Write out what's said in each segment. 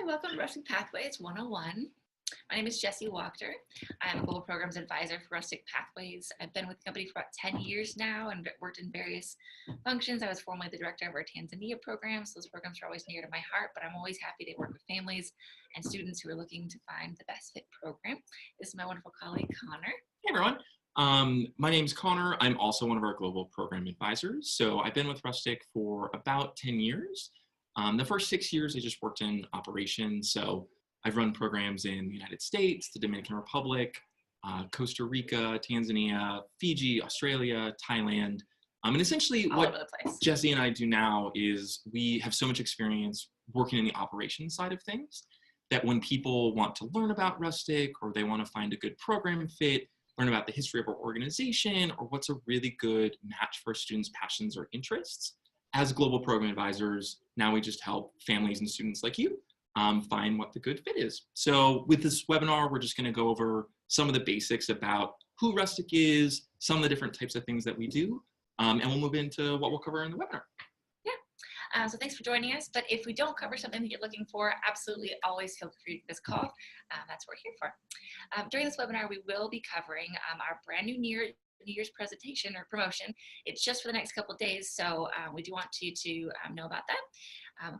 Hi, welcome to Rustic Pathways 101. My name is Jessie Wachter. I'm a Global Programs Advisor for Rustic Pathways. I've been with the company for about 10 years now and worked in various functions. I was formerly the director of our Tanzania program, so those programs are always near to my heart, but I'm always happy to work with families and students who are looking to find the best fit program. This is my wonderful colleague, Connor. Hey everyone, my name's Connor. I'm also one of our global program advisors. So I've been with Rustic for about 10 years. The first 6 years I just worked in operations. So I've run programs in the United States, the Dominican Republic, Costa Rica, Tanzania, Fiji, Australia, Thailand. And essentially All over the place. Jessie and I do now is we have so much experience working in the operations side of things that when people want to learn about Rustic or they want to find a good program fit, learn about the history of our organization, or what's a really good match for students' passions or interests. As global program advisors, now we just help families and students like you find what the good fit is. So with this webinar, we're just going to go over some of the basics about who Rustic is, some of the different types of things that we do, and we'll move into what we'll cover in the webinar. So thanks for joining us. But if we don't cover something that you're looking for, absolutely always feel free to give us a call. That's what we're here for. During this webinar, we will be covering our brand new New Year's presentation or promotion. It's just for the next couple of days, so we do want you to know about that.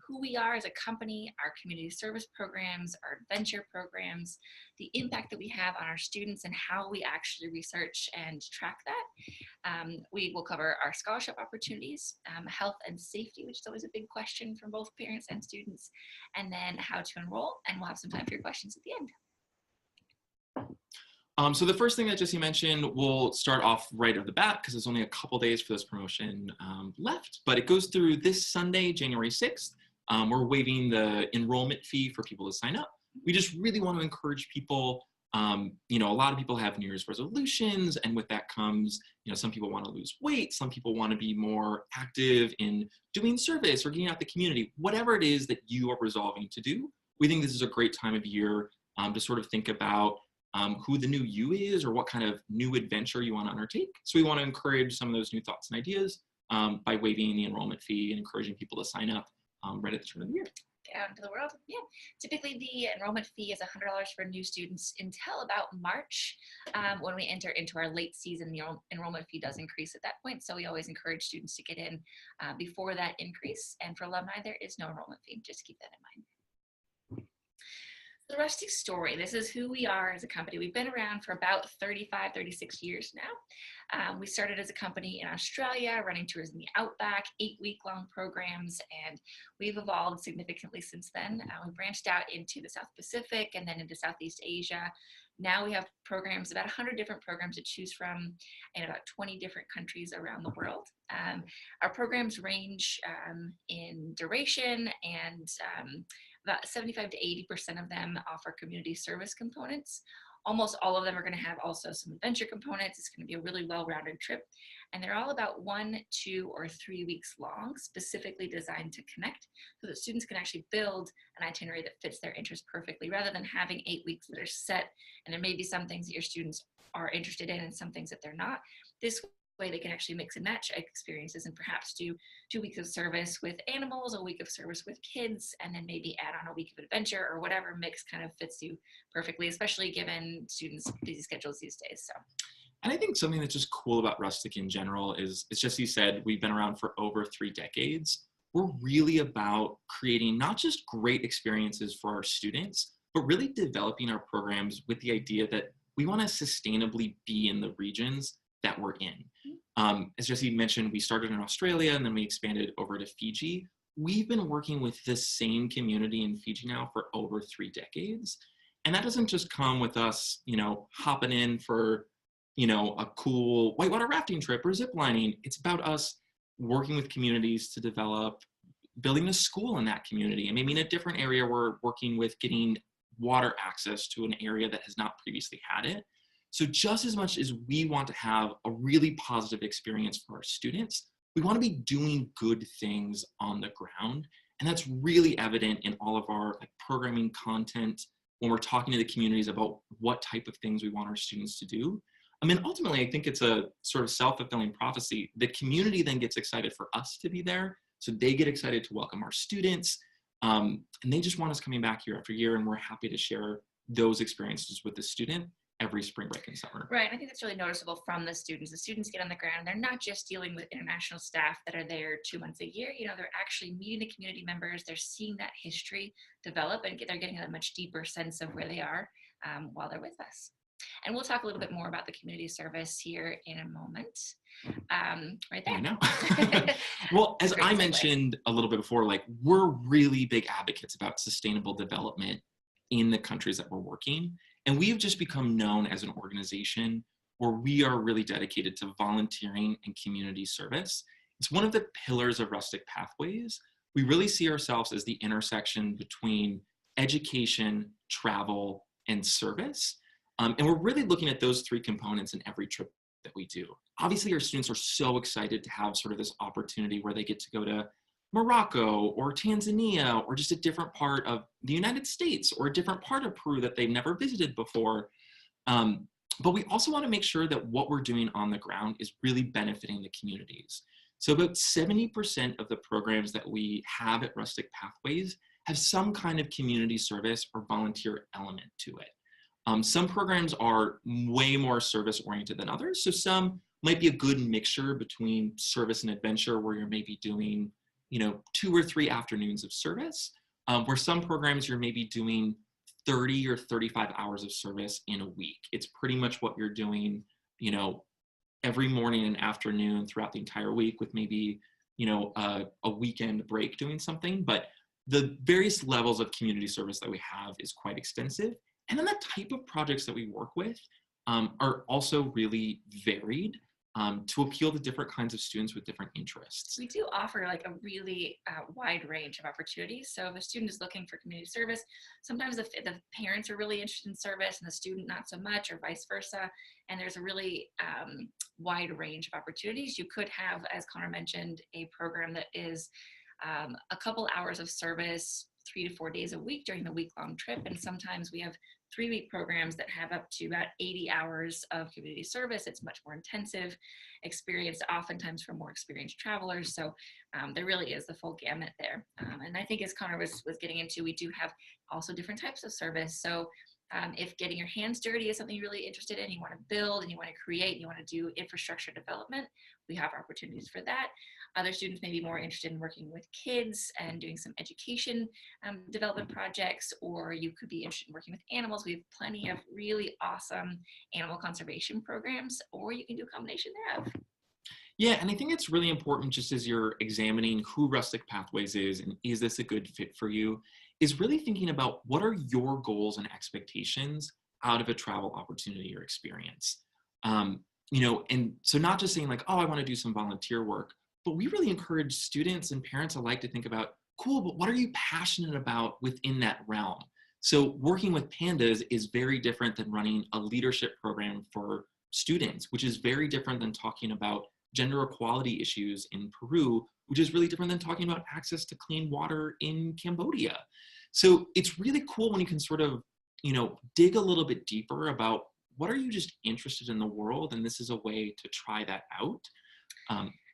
Who we are as a company, our community service programs, our adventure programs, the impact that we have on our students and how we actually research and track that. We will cover our scholarship opportunities, health and safety, which is always a big question from both parents and students, and then how to enroll, and we'll have some time for your questions at the end. So the first thing that Jessie mentioned, we'll start off right off the bat because there's only a couple days for this promotion left, but it goes through this Sunday, January 6th. We're waiving the enrollment fee for people to sign up. We just really want to encourage people. A lot of people have New Year's resolutions, and with that comes, some people want to lose weight, some people want to be more active in doing service or getting out the community. Whatever it is that you are resolving to do, we think this is a great time of year to sort of think about who the new you is or what kind of new adventure you want to undertake. So we want to encourage some of those new thoughts and ideas by waiving the enrollment fee and encouraging people to sign up right at the turn of the year. Out into the world. Yeah, typically the enrollment fee is $100 for new students until about March. When we enter into our late season, the enrollment fee does increase at that point. So we always encourage students to get in before that increase. And for alumni, there is no enrollment fee. Just keep that in mind. The Rustic story. This is who we are as a company. We've been around for about 35, 36 years now. We started as a company in Australia, running tours in the Outback, 8-week-long programs, and we've evolved significantly since then. We branched out into the South Pacific and then into Southeast Asia. Now we have programs, about 100 different programs to choose from in about 20 different countries around the world. Our programs range in duration, and about 75 to 80% of them offer community service components. Almost all of them are going to have also some adventure components. It's going to be a really well-rounded trip. And they're all about 1, 2, or 3 weeks long, specifically designed to connect so that students can actually build an itinerary that fits their interest perfectly rather than having 8 weeks that are set. And there may be some things that your students are interested in and some things that they're not. This way they can actually mix and match experiences and perhaps do 2 weeks of service with animals, a week of service with kids, and then maybe add on a week of adventure or whatever mix kind of fits you perfectly, especially given students' busy schedules these days. So. And I think something that's just cool about Rustic in general is, as Jessie said, we've been around for over 3 decades. We're really about creating not just great experiences for our students, but really developing our programs with the idea that we want to sustainably be in the regions that we're in. As Jessie mentioned, we started in Australia and then we expanded over to Fiji. We've been working with the same community in Fiji now for over 3 decades. And that doesn't just come with us, hopping in for, a cool whitewater rafting trip or zip lining. It's about us working with communities to develop, building a school in that community. And maybe in a different area, we're working with getting water access to an area that has not previously had it. So just as much as we want to have a really positive experience for our students, we want to be doing good things on the ground. And that's really evident in all of our programming content when we're talking to the communities about what type of things we want our students to do. Ultimately, I think it's a sort of self-fulfilling prophecy. The community then gets excited for us to be there. So they get excited to welcome our students. And they just want us coming back year after year, and we're happy to share those experiences with the student every spring break and summer. Right. I think that's really noticeable from the students. The students get on the ground. They're not just dealing with international staff that are there 2 months a year. They're actually meeting the community members. They're seeing that history develop, and they're getting a much deeper sense of where they are while they're with us. And we'll talk a little bit more about the community service here in a moment. Right there. I know. Well, as I mentioned a little bit before, like, we're really big advocates about sustainable development in the countries that we're working. And we've just become known as an organization where we are really dedicated to volunteering and community service. It's one of the pillars of Rustic Pathways. We really see ourselves as the intersection between education, travel, and service. And we're really looking at those three components in every trip that we do. Obviously, our students are so excited to have sort of this opportunity where they get to go to Morocco or Tanzania or just a different part of the United States or a different part of Peru that they've never visited before. But we also want to make sure that what we're doing on the ground is really benefiting the communities. So about 70% of the programs that we have at Rustic Pathways have some kind of community service or volunteer element to it. Some programs are way more service oriented than others. So some might be a good mixture between service and adventure, where you're maybe doing 2 or 3 afternoons of service, where some programs you're maybe doing 30 or 35 hours of service in a week. It's pretty much what you're doing, every morning and afternoon throughout the entire week, with maybe, a weekend break doing something. But the various levels of community service that we have is quite extensive. And then the type of projects that we work with are also really varied to appeal to different kinds of students with different interests. We do offer like a really wide range of opportunities. So if a student is looking for community service, sometimes the parents are really interested in service and the student not so much, or vice versa. And there's a really wide range of opportunities. You could have, as Connor mentioned, a program that is a couple hours of service 3 to 4 days a week during the week-long trip. And sometimes we have 3-week programs that have up to about 80 hours of community service. It's much more intensive experience, oftentimes for more experienced travelers. So there really is the full gamut there. And I think, as Connor was getting into, we do have also different types of service. So if getting your hands dirty is something you're really interested in, you want to build and you want to create and you want to do infrastructure development, we have opportunities for that. Other students may be more interested in working with kids and doing some education development projects, or you could be interested in working with animals. We have plenty of really awesome animal conservation programs, or you can do a combination thereof. Yeah, and I think it's really important, just as you're examining who Rustic Pathways is and is this a good fit for you, is really thinking about what are your goals and expectations out of a travel opportunity or experience. And so not just saying like, oh, I want to do some volunteer work, but we really encourage students and parents alike to think about, cool, but what are you passionate about within that realm? So working with pandas is very different than running a leadership program for students, which is very different than talking about gender equality issues in Peru, which is really different than talking about access to clean water in Cambodia. So it's really cool when you can sort of, dig a little bit deeper about what are you just interested in the world, and this is a way to try that out.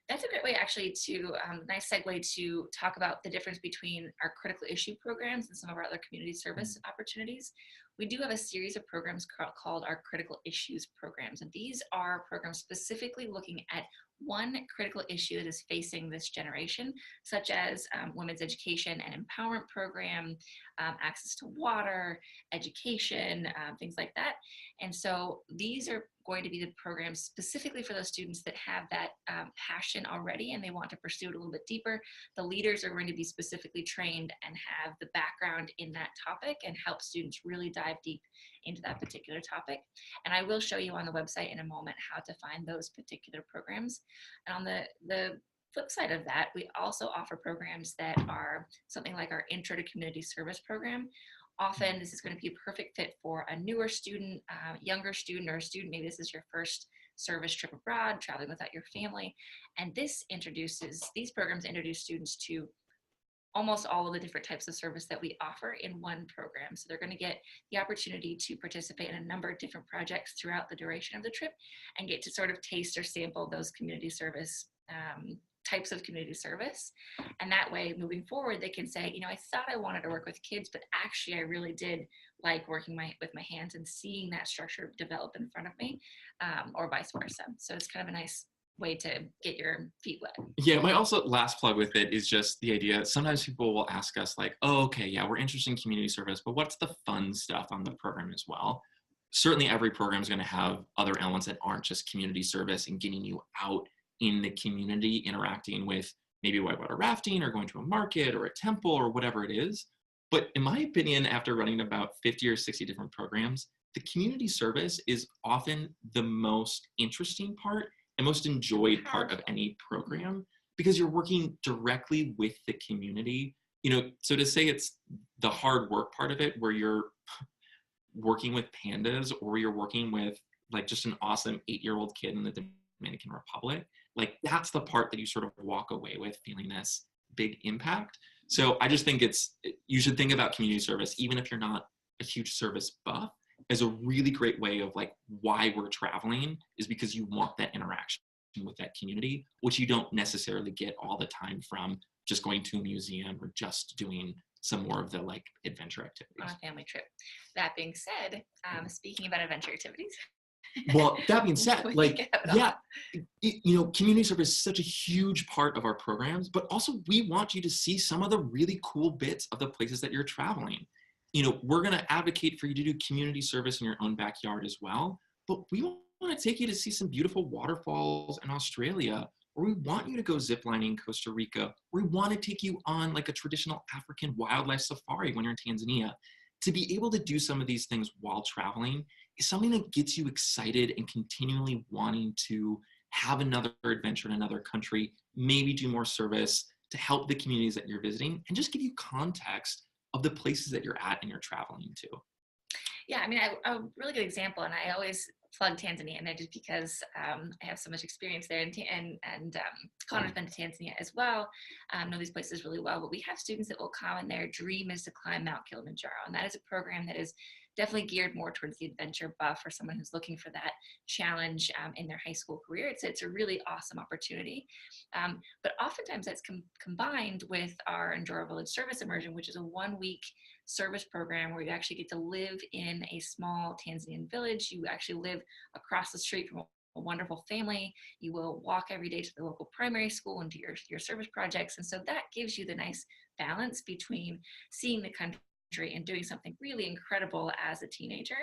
That's a great way, actually, to nice segue to talk about the difference between our critical issue programs and some of our other community service opportunities. We do have a series of programs called our critical issues programs, and these are programs specifically looking at one critical issue that is facing this generation, such as women's education and empowerment program, access to water, education, things like that. And so these are going to be the programs specifically for those students that have that passion already and they want to pursue it a little bit deeper. The leaders are going to be specifically trained and have the background in that topic and help students really dive deep into that particular topic. And I will show you on the website in a moment how to find those particular programs. And on the flip side of that, we also offer programs that are something like our Intro to Community Service program. Often this is going to be a perfect fit for a newer student, younger student, or a student, maybe this is your first service trip abroad, traveling without your family. And these programs introduce students to almost all of the different types of service that we offer in one program. So they're going to get the opportunity to participate in a number of different projects throughout the duration of the trip and get to sort of taste or sample those community service types of community service. And that way, moving forward, they can say, I thought I wanted to work with kids, but actually I really did like working with my hands and seeing that structure develop in front of me, or vice versa. So it's kind of a nice way to get your feet wet. Yeah, my also last plug with it is just the idea. Sometimes people will ask us like, oh, okay, yeah, we're interested in community service, but what's the fun stuff on the program as well? Certainly every program is going to have other elements that aren't just community service and getting you out in the community, interacting with maybe whitewater rafting or going to a market or a temple or whatever it is. But in my opinion, after running about 50 or 60 different programs, the community service is often the most interesting part and most enjoyed part of any program, because you're working directly with the community. So to say it's the hard work part of it, where you're working with pandas or you're working with like just an awesome 8-year-old kid in the Dominican Republic, like that's the part that you sort of walk away with feeling this big impact. So I just think you should think about community service, even if you're not a huge service buff, as a really great way of like why we're traveling, is because you want that interaction with that community, which you don't necessarily get all the time from just going to a museum or just doing some more of the like adventure activities. On a family trip. That being said, speaking about adventure activities. Well, that being said, like, yeah, community service is such a huge part of our programs, but also we want you to see some of the really cool bits of the places that you're traveling. We're going to advocate for you to do community service in your own backyard as well, but we want to take you to see some beautiful waterfalls in Australia, or we want you to go ziplining in Costa Rica, or we want to take you on like a traditional African wildlife safari when you're in Tanzania. To be able to do some of these things while traveling is something that gets you excited and continually wanting to have another adventure in another country, maybe do more service to help the communities that you're visiting, and just give you context of the places that you're at and you're traveling to. Yeah, I mean, a really good example, and I always plug Tanzania, and just because I have so much experience there, and Connor's been to Tanzania as well, know these places really well. But we have students that will come, and their dream is to climb Mount Kilimanjaro, and that is a program that is definitely geared more towards the adventure buff, or someone who's looking for that challenge in their high school career. It's a really awesome opportunity. But oftentimes that's combined with our Enduro Village Service Immersion, which is a 1-week service program where you actually get to live in a small Tanzanian village. You actually live across the street from a wonderful family. You will walk every day to the local primary school and do your service projects. And so that gives you the nice balance between seeing the country and doing something really incredible as a teenager,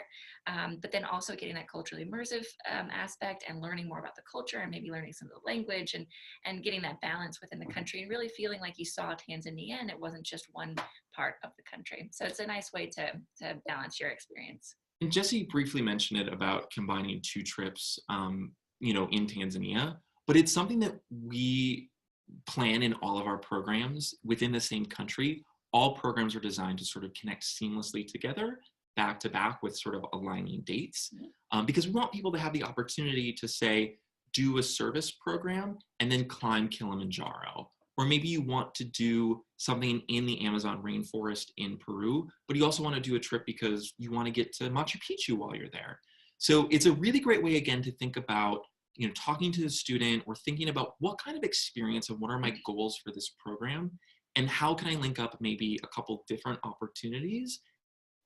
but then also getting that culturally immersive aspect and learning more about the culture, and maybe learning some of the language, and getting that balance within the country, and really feeling like you saw Tanzania and it wasn't just one part of the country. So it's a nice way to balance your experience. And Jessie briefly mentioned it about combining 2 trips, in Tanzania, but it's something that we plan in all of our programs within the same country. All programs are designed to sort of connect seamlessly together, back to back, with sort of aligning dates, because we want people to have the opportunity to say, do a service program and then climb Kilimanjaro. Or maybe you want to do something in the Amazon rainforest in Peru, but you also want to do a trip because you want to get to Machu Picchu while you're there. So it's a really great way, again, to think about, talking to the student or thinking about what kind of experience and what are my goals for this program, and how can I link up maybe a couple different opportunities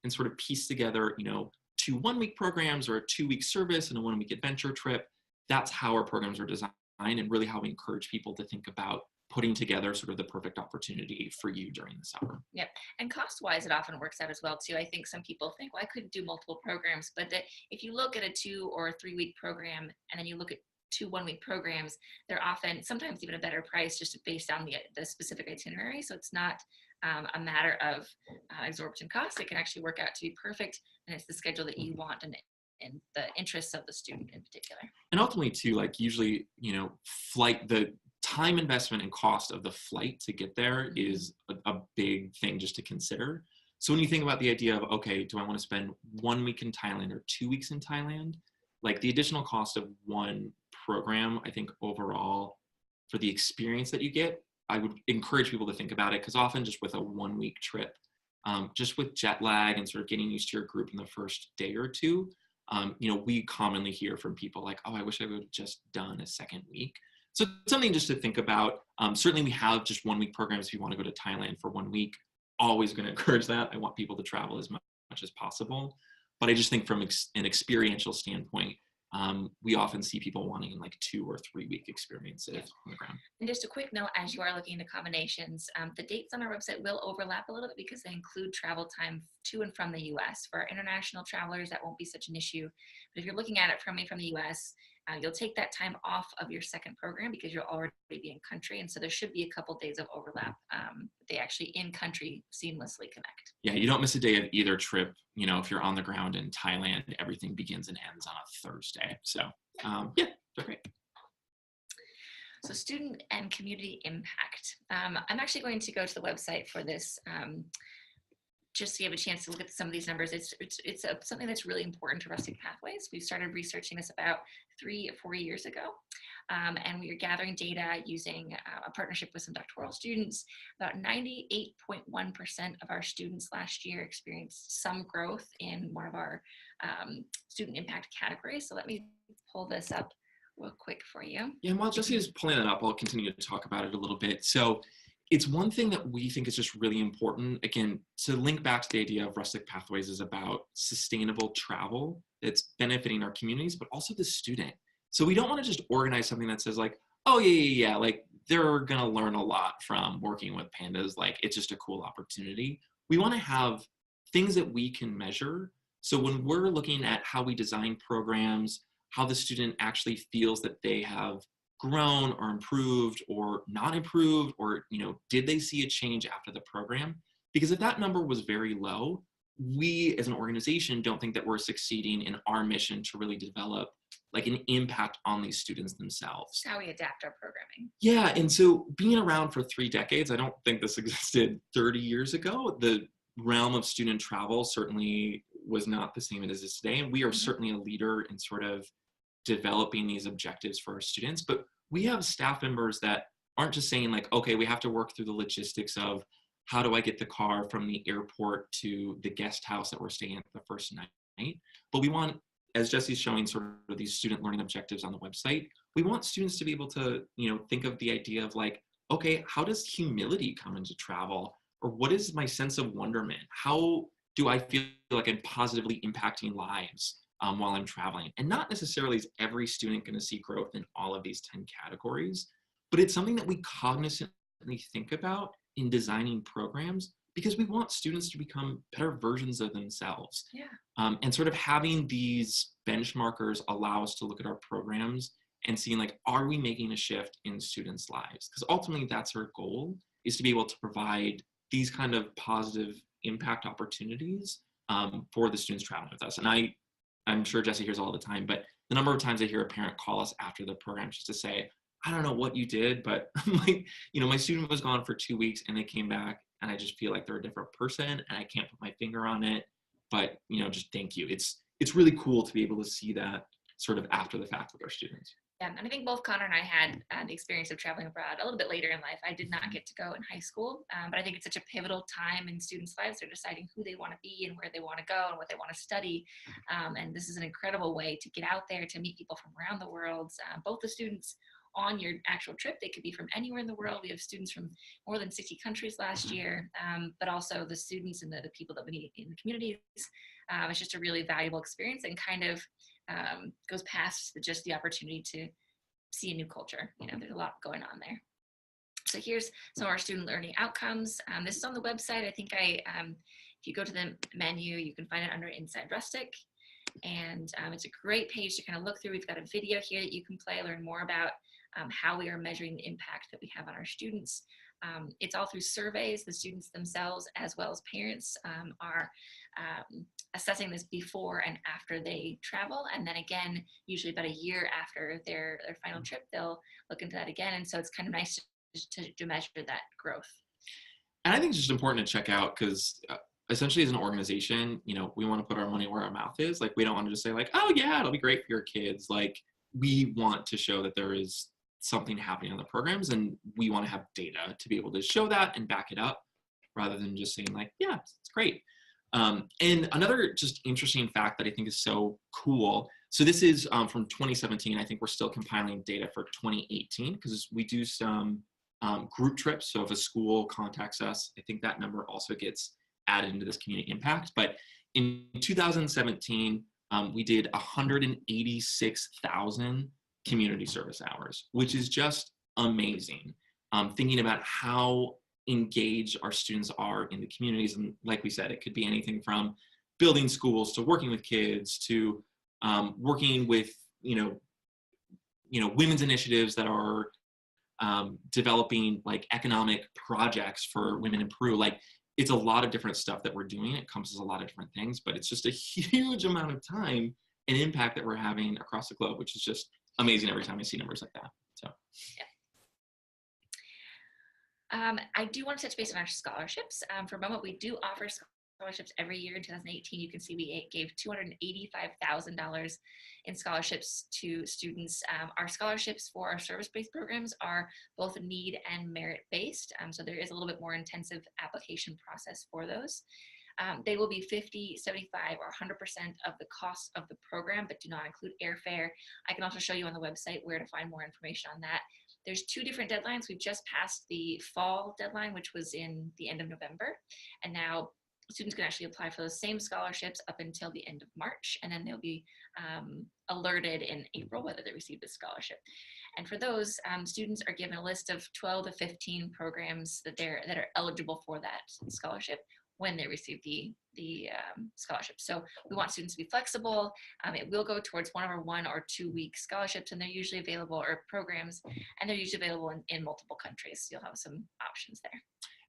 and sort of piece together, 2 1-week programs or a 2-week service and a 1-week adventure trip. That's how our programs are designed, and really how we encourage people to think about putting together sort of the perfect opportunity for you during the summer. Yep. And cost-wise, it often works out as well too. I think some people think, well, I couldn't do multiple programs, but that if you look at a 2 or 3-week program, and then you look at 2 1-week programs, they're often sometimes even a better price just based on the specific itinerary. So it's not a matter of exorbitant cost. It can actually work out to be perfect, and it's the schedule that you want and the interests of the student in particular. And ultimately too, like usually, the time investment and cost of the flight to get there is a big thing just to consider. So when you think about the idea of, okay, do I want to spend 1 week in Thailand or 2 weeks in Thailand? Like the additional cost of one program, I think overall for the experience that you get, I would encourage people to think about it, because often just with a 1-week trip, just with jet lag and sort of getting used to your group in the first day or two, we commonly hear from people like, oh, I wish I would have just done a 2nd week. So it's something just to think about. Certainly we have just 1 week programs if you want to go to Thailand for 1 week. Always going to encourage that. I want people to travel as much as possible. But I just think from an experiential standpoint, we often see people wanting like 2 or 3 week experiences on the ground. And just a quick note, as you are looking into combinations, the dates on our website will overlap a little bit because they include travel time to and from the US. For our international travelers, that won't be such an issue. But if you're looking at it from the US, you'll take that time off of your second program because you'll already be in country. And so there should be a couple days of overlap. They actually in country seamlessly connect. Yeah, you don't miss a day of either trip. You know, if you're on the ground in Thailand, everything begins and ends on a Thursday. So yeah, they're great. So student and community impact. I'm actually going to go to the website for this just so you have a chance to look at some of these numbers. It's something that's really important to Rustic Pathways. We started researching this about 3 or 4 years ago. And we are gathering data using a partnership with some doctoral students. About 98.1% of our students last year experienced some growth in one of our student impact categories. So let me pull this up real quick for you. Yeah, and while Jessie is pulling that up, I'll continue to talk about it a little bit. So it's one thing that we think is just really important. Again, to link back to the idea of Rustic Pathways is about sustainable travel that's benefiting our communities, but also the student. So we don't want to just organize something that says like, oh yeah, like they're going to learn a lot from working with pandas. Like it's just a cool opportunity. We want to have things that we can measure. So when we're looking at how we design programs, how the student actually feels that they have grown or improved or not improved, or, you know, did they see a change after the program? Because if that number was very low, we as an organization don't think that we're succeeding in our mission to really develop like an impact on these students themselves. How we adapt our programming. Yeah, and so being around for 3 decades, I don't think this existed 30 years ago. The realm of student travel certainly was not the same as it is today, and we are certainly a leader in sort of developing these objectives for our students. But we have staff members that aren't just saying like, okay, we have to work through the logistics of how do I get the car from the airport to the guest house that we're staying at the first night. But we want, as Jessie's showing sort of these student learning objectives on the website, we want students to be able to, you know, think of the idea of like, okay, how does humility come into travel? Or what is my sense of wonderment? How do I feel like I'm positively impacting lives while I'm traveling? And not necessarily is every student going to see growth in all of these 10 categories, but it's something that we cognizantly think about in designing programs because we want students to become better versions of themselves. Yeah. And sort of having these benchmarkers allow us to look at our programs and seeing like, are we making a shift in students' lives? Because ultimately that's our goal, is to be able to provide these kind of positive impact opportunities for the students traveling with us. And I'm sure Jessie hears all the time, but the number of times I hear a parent call us after the program just to say, I don't know what you did, but like, you know, my student was gone for 2 weeks and they came back and I just feel like they're a different person and I can't put my finger on it, but, you know, just thank you. It's really cool to be able to see that sort of after the fact with our students. Yeah, and I think both Connor and I had the experience of traveling abroad a little bit later in life. I did not get to go in high school, but I think it's such a pivotal time in students' lives. They're deciding who they want to be and where they want to go and what they want to study. And this is an incredible way to get out there, to meet people from around the world. Both the students on your actual trip, they could be from anywhere in the world. We have students from more than 60 countries last year, but also the students and the people that we meet in the communities. It's just a really valuable experience and kind of goes past just the opportunity to see a new culture. You know, there's a lot going on there. So here's some of our student learning outcomes. This is on the website. I think if you go to the menu, you can find it under Inside Rustic. And it's a great page to kind of look through. We've got a video here that you can play, learn more about how we are measuring the impact that we have on our students. It's all through surveys. The students themselves, as well as parents, are assessing this before and after they travel. And then again, usually about a year after their final trip, they'll look into that again. And so it's kind of nice to measure that growth. And I think it's just important to check out because essentially as an organization, you know, we want to put our money where our mouth is. Like, we don't want to just say like, oh yeah, it'll be great for your kids. Like, we want to show that there is something happening on the programs, and we want to have data to be able to show that and back it up rather than just saying like, yeah, it's great. And another just interesting fact that I think is so cool, So this is from 2017. I think we're still compiling data for 2018 because we do some group trips. So if a school contacts us, I think that number also gets added into this community impact. But in 2017, we did 186,000 community service hours, which is just amazing. Thinking about how engaged our students are in the communities. And like we said, it could be anything from building schools to working with kids to working with, women's initiatives that are developing like economic projects for women in Peru. Like it's a lot of different stuff that we're doing. It encompasses a lot of different things, but it's just a huge amount of time and impact that we're having across the globe, which is just amazing every time I see numbers like that. So. Yeah. I do want to touch base on our scholarships. For a moment, we do offer scholarships every year. In 2018, you can see we gave $285,000 in scholarships to students. Our scholarships for our service-based programs are both need and merit-based, so there is a little bit more intensive application process for those. They will be 50, 75, or 100% of the cost of the program, but do not include airfare. I can also show you on the website where to find more information on that. There's two different deadlines. We've just passed the fall deadline, which was in the end of November, and now students can actually apply for those same scholarships up until the end of March, and then they'll be alerted in April whether they received a scholarship. And for those, students are given a list of 12 to 15 programs that are eligible for that scholarship when they receive the scholarship. So we want students to be flexible. It will go towards one of our 1 or 2 week scholarships, and they're usually available, or programs, and they're usually available in multiple countries. So you'll have some options there.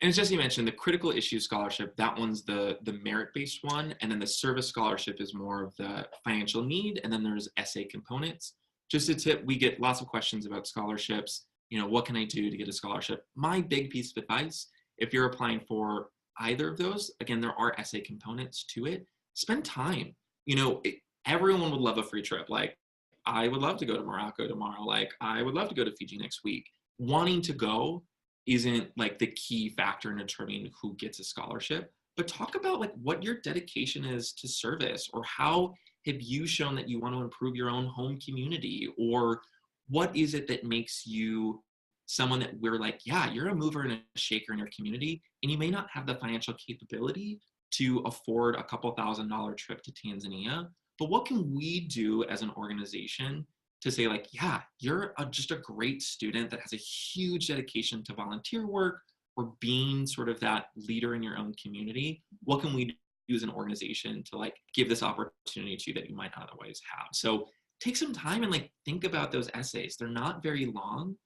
And as Jessie mentioned, the critical issue scholarship, that one's the merit-based one. And then the service scholarship is more of the financial need. And then there's essay components. Just a tip, we get lots of questions about scholarships. What can I do to get a scholarship? My big piece of advice, if you're applying for either of those, again, there are essay components to it. Spend time. Everyone would love a free trip. Like, I would love to go to Morocco tomorrow. Like, I would love to go to Fiji next week. Wanting to go isn't like the key factor in determining who gets a scholarship, but talk about like what your dedication is to service, or how have you shown that you want to improve your own home community, or what is it that makes you someone that we're like, yeah, you're a mover and a shaker in your community, and you may not have the financial capability to afford a couple $1,000 trip to Tanzania, but what can we do as an organization to say like, yeah, you're just a great student that has a huge dedication to volunteer work or being sort of that leader in your own community. What can we do as an organization to like give this opportunity to you that you might not otherwise have? So take some time and like think about those essays. They're not very long.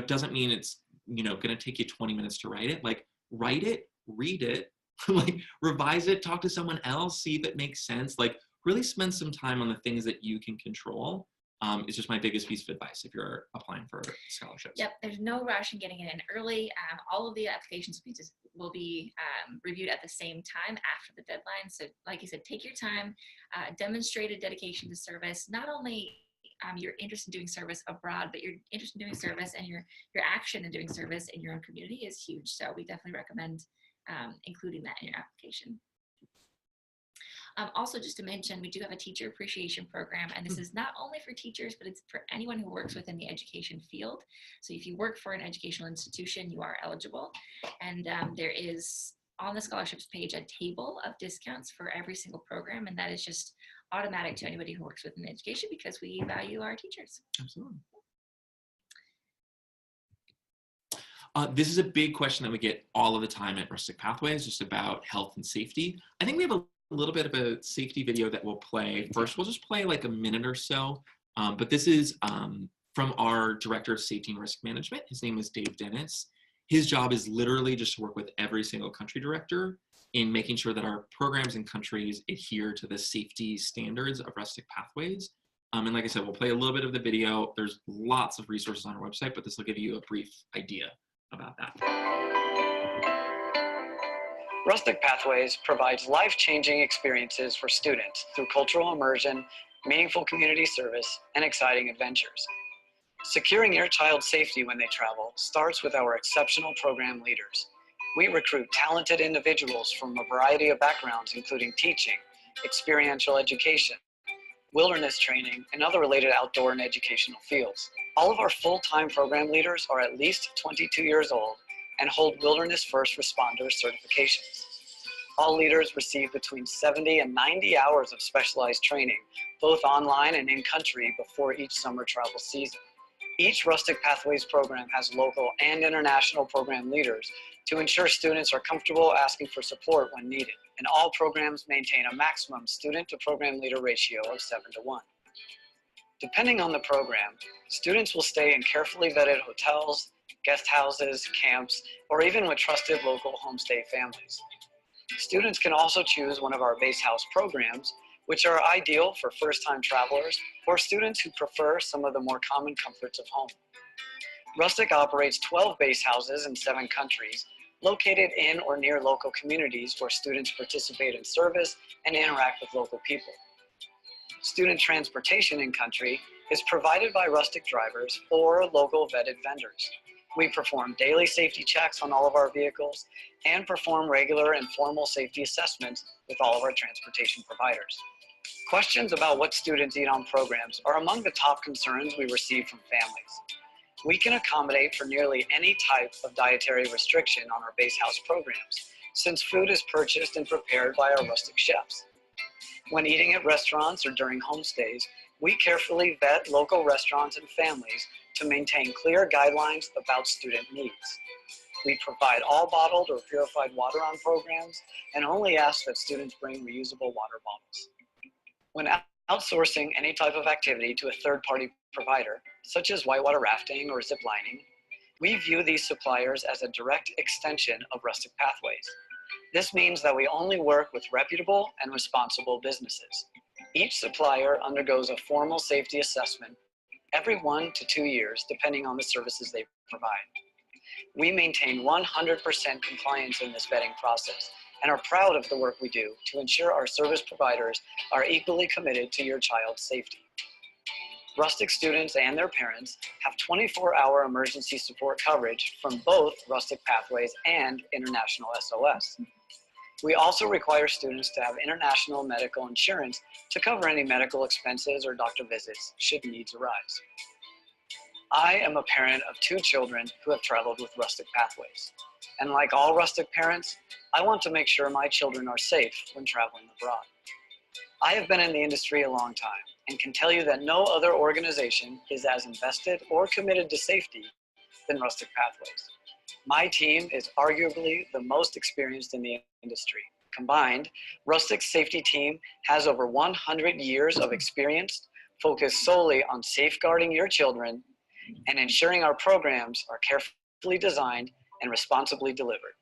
Doesn't mean it's, going to take you 20 minutes to write it. Like write it, read it, like revise it, talk to someone else, see if it makes sense. Like really spend some time on the things that you can control. It's just my biggest piece of advice if you're applying for scholarships. Yep, there's no rush in getting it in early. All of the applications will be reviewed at the same time after the deadline. So like you said, take your time, demonstrate a dedication to service. Not only you're interested in doing service abroad, but you're interested in doing service, and your action in doing service in your own community is huge. So we definitely recommend including that in your application. Also, just to mention, we do have a teacher appreciation program, and this is not only for teachers, but it's for anyone who works within the education field. So if you work for an educational institution, you are eligible. And there is, on the scholarships page, a table of discounts for every single program, and that is just automatic to anybody who works within education because we value our teachers. Absolutely. This is a big question that we get all of the time at Rustic Pathways, just about health and safety. I think we have a little bit of a safety video that we'll play. First, we'll just play like a minute or so, but this is from our Director of Safety and Risk Management. His name is Dave Dennis. His job is literally just to work with every single country director in making sure that our programs and countries adhere to the safety standards of Rustic Pathways. And like I said, we'll play a little bit of the video. There's lots of resources on our website, but this will give you a brief idea about that. Rustic Pathways provides life-changing experiences for students through cultural immersion, meaningful community service, and exciting adventures. Securing your child's safety when they travel starts with our exceptional program leaders. We recruit talented individuals from a variety of backgrounds, including teaching, experiential education, wilderness training, and other related outdoor and educational fields. All of our full-time program leaders are at least 22 years old and hold Wilderness First Responder certifications. All leaders receive between 70 and 90 hours of specialized training, both online and in country, before each summer travel season. Each Rustic Pathways program has local and international program leaders to ensure students are comfortable asking for support when needed, and all programs maintain a maximum student to program leader ratio of 7:1. Depending on the program, students will stay in carefully vetted hotels, guest houses, camps, or even with trusted local homestay families. Students can also choose one of our base house programs, which are ideal for first-time travelers or students who prefer some of the more common comforts of home. Rustic operates 12 base houses in 7 countries, located in or near local communities where students participate in service and interact with local people. Student transportation in country is provided by Rustic drivers or local vetted vendors. We perform daily safety checks on all of our vehicles and perform regular and formal safety assessments with all of our transportation providers. Questions about what students eat on programs are among the top concerns we receive from families. We can accommodate for nearly any type of dietary restriction on our base house programs, since food is purchased and prepared by our Rustic chefs. When eating at restaurants or during homestays, we carefully vet local restaurants and families to maintain clear guidelines about student needs. We provide all bottled or purified water on programs and only ask that students bring reusable water bottles. When outsourcing any type of activity to a third-party provider, such as whitewater rafting or zip lining, we view these suppliers as a direct extension of Rustic Pathways. This means that we only work with reputable and responsible businesses. Each supplier undergoes a formal safety assessment every 1 to 2 years, depending on the services they provide. We maintain 100% compliance in this vetting process and are proud of the work we do to ensure our service providers are equally committed to your child's safety. Rustic students and their parents have 24-hour emergency support coverage from both Rustic Pathways and International SOS. We also require students to have international medical insurance to cover any medical expenses or doctor visits should needs arise. I am a parent of 2 children who have traveled with Rustic Pathways. And like all Rustic parents, I want to make sure my children are safe when traveling abroad. I have been in the industry a long time and can tell you that no other organization is as invested or committed to safety than Rustic Pathways. My team is arguably the most experienced in the industry. Combined, Rustic's safety team has over 100 years of experience focused solely on safeguarding your children and ensuring our programs are carefully designed and responsibly delivered.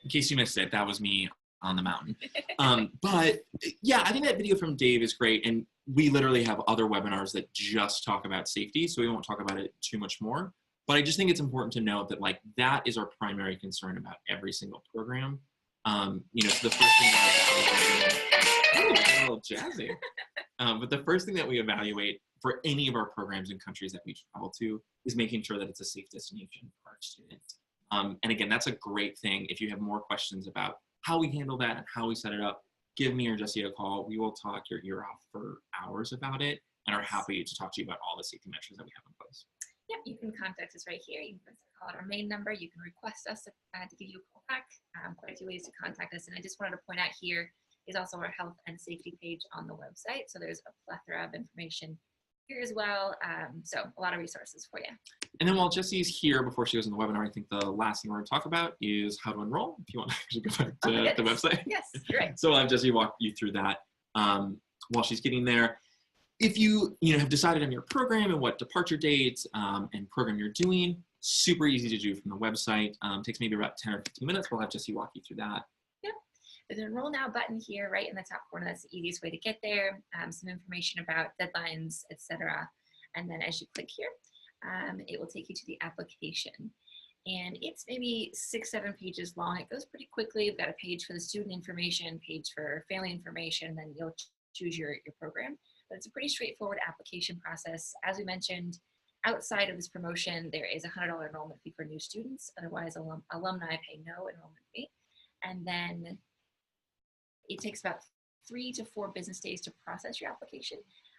In case you missed it, that was me on the mountain. But yeah, I think that video from Dave is great. And we literally have other webinars that just talk about safety, so we won't talk about it too much more. But I just think it's important to note that that is our primary concern about every single program. So the first thing a little jazzy. But the first thing that we evaluate for any of our programs and countries that we travel to is making sure that it's a safe destination for our students. And again, that's a great thing. If you have more questions about how we handle that and how we set it up, give me or Jessie a call. We will talk your ear off for hours about it and are happy to talk to you about all the safety measures that we have in place. Yeah, you can contact us right here. You can call out our main number. You can request us to give you a call back. Quite a few ways to contact us. And I just wanted to point out here is also our health and safety page on the website. So there's a plethora of information here as well. So a lot of resources for you. And then while Jessie's here, before she goes in the webinar, I think the last thing we're going to talk about is how to enroll. If you want to actually go back to the website. Yes, great. So I'll have Jessie walk you through that while she's getting there. If you have decided on your program and what departure dates and program you're doing, super easy to do from the website. Takes maybe about 10 or 15 minutes. We'll have Jessie walk you through that. Yep. There's an Enroll Now button here right in the top corner. That's the easiest way to get there. Some information about deadlines, etc. And then as you click here, it will take you to the application. And it's maybe 6-7 pages long. It goes pretty quickly. We've got a page for the student information, page for family information, then you'll choose your program. But it's a pretty straightforward application process. As we mentioned, outside of this promotion, there is a $100 enrollment fee for new students. Otherwise, alumni pay no enrollment fee. And then it takes about 3 to 4 business days to process your application,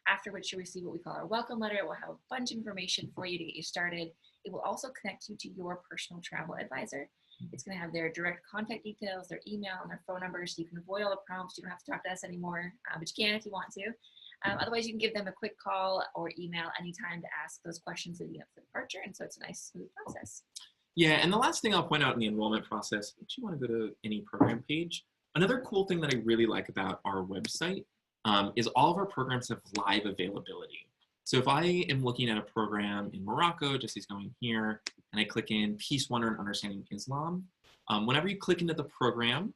after which you'll receive what we call our welcome letter. It will have a bunch of information for you to get you started. It will also connect you to your personal travel advisor. It's going to have their direct contact details, their email, and their phone number, so you can avoid all the prompts. You don't have to talk to us anymore, but you can if you want to. Otherwise, you can give them a quick call or email anytime to ask those questions leading up to departure, and so it's a nice, smooth process. Yeah, and the last thing I'll point out in the enrollment process, if you want to go to any program page, another cool thing that I really like about our website is all of our programs have live availability. So if I am looking at a program in Morocco, Jesse's going here, and I click in Peace, Wonder, and Understanding Islam, whenever you click into the program,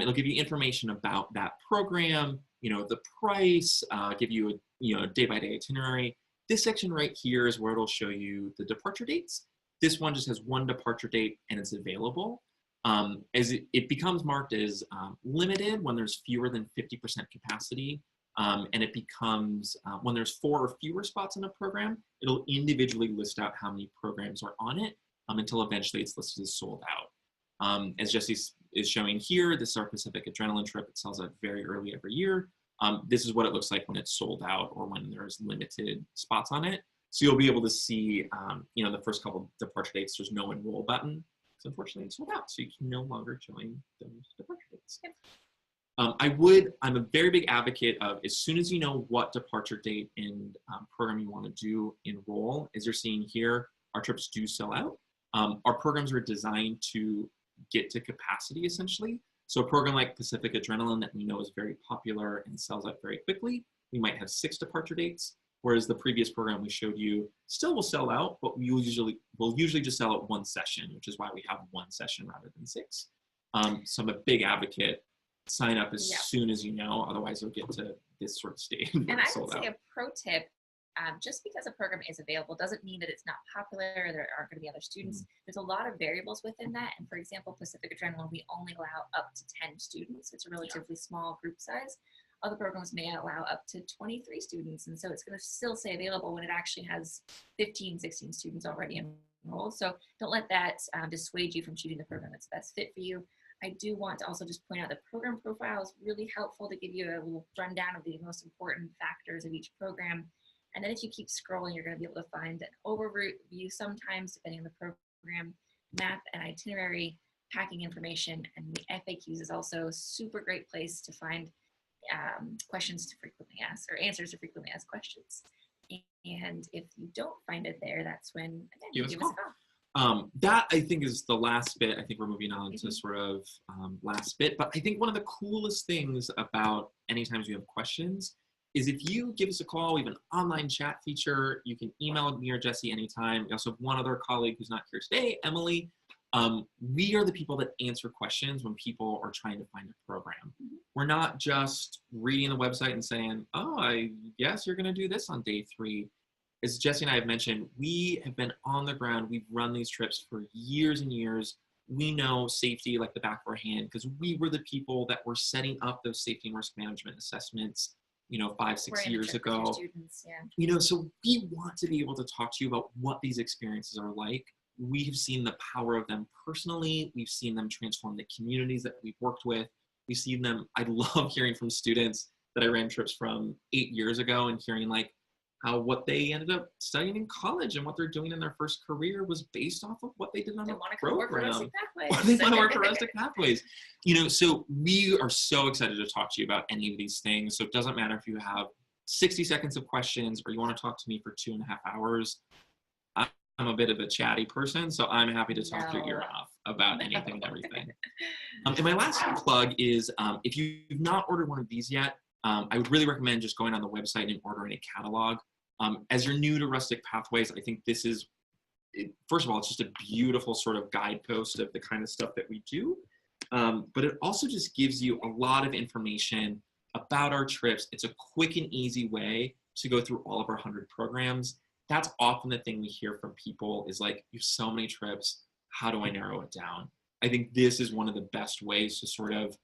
it'll give you information about that program, the price, give you a day-by-day itinerary. This section right here is where it'll show you the departure dates. This one just has one departure date and it's available. As it becomes marked as limited when there's fewer than 50% capacity, and it becomes, when there's 4 or fewer spots in a program, it'll individually list out how many programs are on it until eventually it's listed as sold out. As Jessie is showing here, this is our Pacific Adrenaline trip. It sells out very early every year. This is what it looks like when it's sold out or when there's limited spots on it. So you'll be able to see, the first couple departure dates, there's no enroll button. So unfortunately it's sold out, so you can no longer join those departure dates. I'm a very big advocate of, as soon as you know what departure date and program you want to do, enroll. As you're seeing here, our trips do sell out. Our programs are designed to get to capacity, essentially. So a program like Pacific Adrenaline that we know is very popular and sells out very quickly, we might have 6 departure dates, whereas the previous program we showed you still will sell out, but we'll usually just sell out 1 session, which is why we have 1 session rather than 6. So I'm a big advocate. Sign up as soon as you know, otherwise you'll get to this sort of stage. And I would say a pro tip, just because a program is available doesn't mean that it's not popular or there aren't going to be other students. There's a lot of variables within that. And for example, Pacific Adrenaline, we only allow up to 10 students. It's a relatively small group size. Other programs may allow up to 23 students. And so it's going to still say available when it actually has 15, 16 students already enrolled. So don't let that dissuade you from choosing the program that's best fit for you. I do want to also just point out the program profile is really helpful to give you a little rundown of the most important factors of each program. And then if you keep scrolling, you're going to be able to find an overview sometimes, depending on the program, map and itinerary, packing information, and the FAQs is also a super great place to find questions to frequently ask, or answers to frequently asked questions. And if you don't find it there, that's when, again, you give us a call. That I think is the last bit. I think we're moving on to sort of last bit, but I think one of the coolest things about anytime you have questions is if you give us a call. We have an online chat feature. You can email me or Jessie anytime. We also have one other colleague who's not here today, Emily. We are the people that answer questions when people are trying to find a program. We're not just reading the website and saying, oh, I guess you're going to do this on day 3. As Jessie and I have mentioned, we have been on the ground. We've run these trips for years and years. We know safety like the back of our hand because we were the people that were setting up those safety and risk management assessments, 5-6 years ago. Students, yeah. So we want to be able to talk to you about what these experiences are like. We have seen the power of them personally. We've seen them transform the communities that we've worked with. We've seen them. I love hearing from students that I ran trips from 8 years ago and hearing how what they ended up studying in college and what they're doing in their first career was based off of what they did on the program. They want to work for Rustic Pathways. So we are so excited to talk to you about any of these things. So it doesn't matter if you have 60 seconds of questions or you want to talk to me for 2.5 hours. I'm a bit of a chatty person, so I'm happy to talk your ear off about anything and everything. And my last plug is if you've not ordered one of these yet, I would really recommend just going on the website and ordering a catalog. As you're new to Rustic Pathways, I think this is, first of all, it's just a beautiful sort of guidepost of the kind of stuff that we do. But it also just gives you a lot of information about our trips. It's a quick and easy way to go through all of our 100 programs. That's often the thing we hear from people is you have so many trips, how do I narrow it down? I think this is one of the best ways to sort of,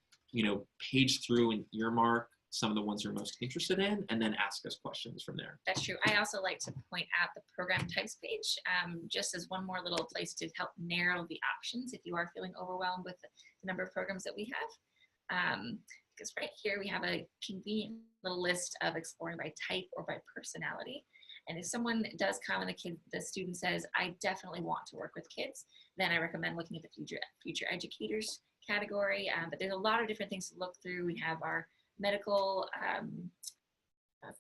page through and earmark some of the ones you're most interested in, and then ask us questions from there. That's true. I also like to point out the program types page, just as one more little place to help narrow the options if you are feeling overwhelmed with the number of programs that we have. Because right here we have a convenient little list of exploring by type or by personality. And if someone does come and the student says, I definitely want to work with kids, then I recommend looking at the future educators category. But there's a lot of different things to look through. We have our medical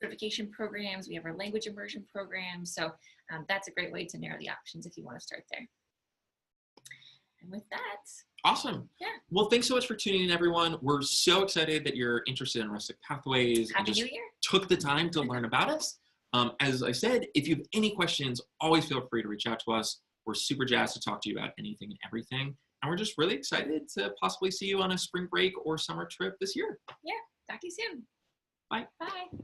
certification programs. We have our language immersion programs. So that's a great way to narrow the options if you want to start there. And with that. Awesome. Yeah. Well, thanks so much for tuning in, everyone. We're so excited that you're interested in Rustic Pathways. Happy New Year. Took the time to learn about us. As I said, if you have any questions, always feel free to reach out to us. We're super jazzed to talk to you about anything and everything. And we're just really excited to possibly see you on a spring break or summer trip this year. Yeah. Talk to you soon. Bye. Bye.